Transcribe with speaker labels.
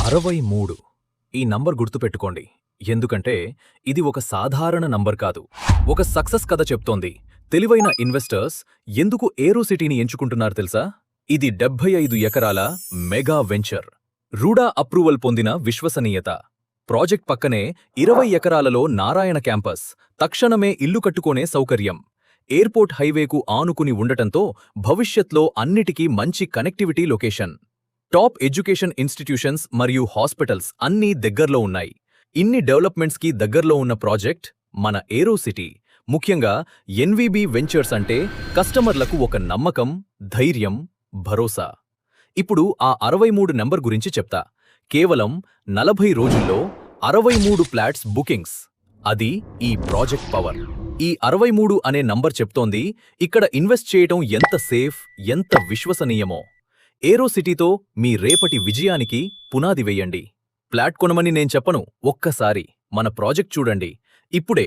Speaker 1: 63 ఈ నంబర్ గుర్తుపెట్టుకోండి. ఎందుకంటే ఇది ఒక సాధారణ నంబర్ కాదు. ఒక సక్సెస్ కథ చెప్తోంది. తెలివైన ఇన్వెస్టర్స్ ఎందుకు ఏరో సిటీని ఎంచుకుంటున్నారు తెలుసా? ఇది 75 ఎకరాల మెగా వెంచర్. రూడా అప్రూవల్ పొందిన విశ్వసనీయత. ప్రాజెక్ట్ పక్కనే 20 ఎకరాలలో నారాయణ క్యాంపస్. తక్షణమే ఇల్లు కట్టుకోనే సౌకర్యం. ఎయిర్పోర్ట్ హైవేకు ఆనుకుని ఉండటంతో భవిష్యత్లో అన్నిటికీ మంచి connectivity location. Top education institutions మరియు హాస్పిటల్స్ అన్నీ దగ్గర్లో ఉన్నాయి. ఇన్ని డెవలప్మెంట్స్కి దగ్గర్లో ఉన్న ప్రాజెక్ట్ మన ఏరో సిటీ. ముఖ్యంగా ఎన్వీబీ వెంచర్స్ అంటే కస్టమర్లకు ఒక నమ్మకం, ధైర్యం, భరోసా. ఇప్పుడు ఆ 63 నెంబర్ గురించి చెప్తా. కేవలం 40 రోజుల్లో 63 ఫ్లాట్స్ బుకింగ్స్. అది ఈ ప్రాజెక్ట్ పవర్. ఈ 63 అనే నంబర్ చెప్తోంది ఇక్కడ ఇన్వెస్ట్ చేయటం ఎంత సేఫ్, ఎంత విశ్వసనీయమో. ఏరో సిటీతో మీ రేపటి విజయానికి పునాది వేయండి. ఫ్లాట్ కొనమని నేను చెప్పను, ఒక్కసారి మన ప్రాజెక్ట్ చూడండి. ఇప్పుడే